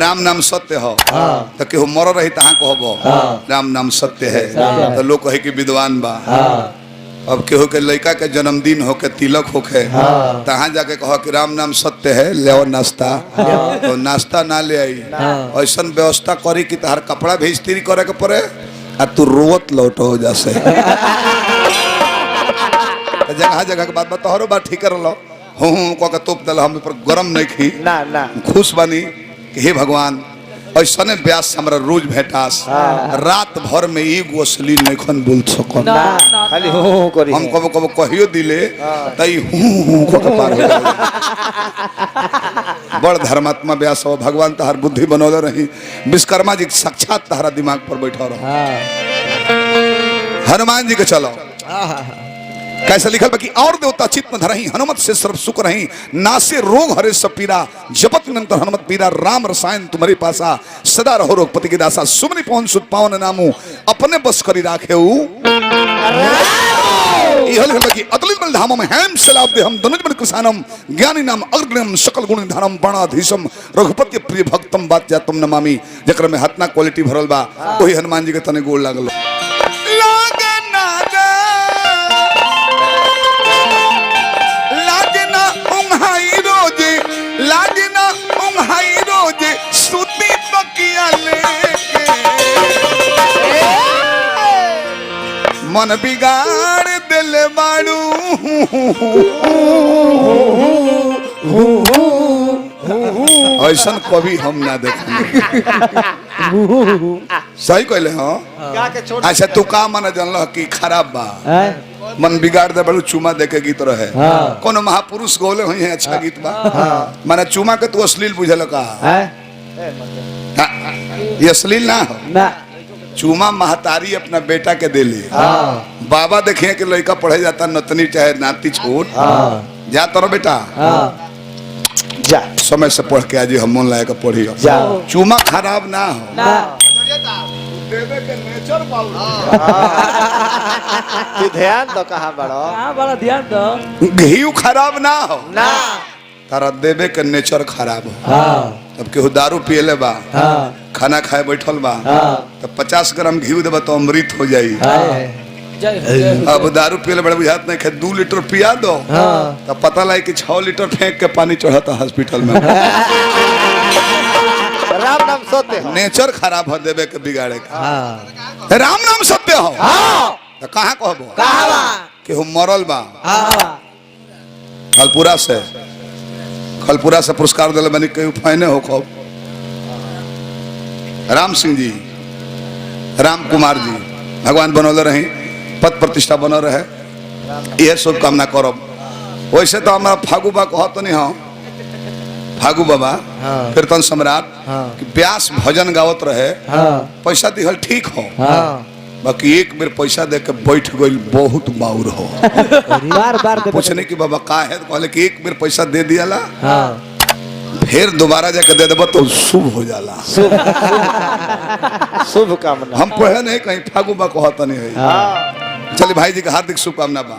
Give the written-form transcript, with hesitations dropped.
राम नाम सत्य हो तो केहू मर रही तहाँ कहबो राम नाम सत्य है तो लोग कहे कि विद्वान बा। अब केहू के लड़का के जन्मदिन होके तिलक होके तहाँ जाके कहो कि राम नाम सत्य है ले नाश्ता तो नाश्ता ना ले आई ऐसा व्यवस्था करी कि तहार कपड़ा भी इस्त्री करे के पड़े आ तू रोवत लौटो जैसे जगह जगह के बात तोहरो बात ठीक कर लो हूँ कह तोप दल हम पर गरम नहीं खी ना खुश बनी कि हे भगवान ऐसा व्यास हमरा रोज भेटास रात भर में एगो असली नहीं बोल सको खाली हूँ करी हम कबो कबो कहियो दिले तई हूँ के पार हो जाए बड़ धर्मात्मा व्यास हो भगवान तहार बुद्धि बनौले रही विश्वकर्मा जी साक्षात तहरा दिमाग पर बैठा रहो हनुमान जी के चलो कैसे लिखल बाकी और देवता चित्त धरही हनुमत से सर्व सुख रही नासे रोग हरे सब पीरा जपत निरंतर हनुमत पीरा राम रसायन तुम्हारे पासा सदा रहो रोगपति के दासा सुमनि पवन सुत पावन नामू अपने बस करी राखे अतुलित बल धामम हेम सलाब्दे हम धनुजमन कृषानम ज्ञानी नाम अग्रगण्यम सकल गुण निधानम बाणाधीशम रघुपति प्रिय भक्तम बात जातम नमामि जकर में हतना क्वालिटी भरल बा वही हनुमान जी के तने गोड़ लागल लागना उंघाई रोज सुती तकिया लेके मन बिगाड़ दिल बाड़ू ऐसा कभी हम ना देखेंगे सही कहले हाँ अच्छा तू का मन जानल कि खराब बा मन बिगाड़ दे बड़ू चुमा देके गीत रहे कोनो महापुरुष गोले हुई है अच्छा गीत बा माने चुमा के तू अश्लील बुझल का ये अश्लील ना हो चुमा महतारी अपना बेटा के दे ली बाबा देखिए कि लड़का पढ़े जाता नतनी चाहे नाती छोड़ जा तोरा बेटा जा समय से पढ़ के आज हम मन लायक पढ़ी चुमा खराब ना हो देवे के नेचर तू ध्यान दो कहाँ बड़ा ध्यान दो घी खराब ना हो तारा देवे के नेचर खराब हो अब केहू दारू पियले बा खाना खाए बैठल बा तो 50 ग्राम घी देबा तो अमृत हो जाई अब दारू पियले बड़ा बुझात नहीं 2 लीटर पिया दो तो पता लगे कि 6 लीटर फेंक के पानी चढ़ाता हॉस्पिटल में राम नाम सत्य हो नेचर खराब हो देवे के बिगाड़े का राम नाम सत्य हो तो कहाँ कहबो केहू मरल बा खलपुरा से पुरस्कार दिले बनी केहू फाइने हो खूब राम सिंह जी राम कुमार जी भगवान बनौले रही पद प्रतिष्ठा बन रहे यह शुभकामना करब वैसे तो हमारा फागू बा कहत नहीं हो फागू बाबा कीर्तन सम्राट व्यास भजन गावत रहे पैसा दिहल ठीक हो बाकी एक बेर पैसा दे के बैठ गई बहुत बाउर हो बार पूछने की बाबा का है कहले कि एक बेर पैसा दे दियाला फिर दोबारा जाके दे देबो तो शुभ हो जाला शुभ कामना हम पढ़े नहीं कहीं फागू बा कहत नहीं है चलिए भाई जी का हार्दिक शुभकामना बा।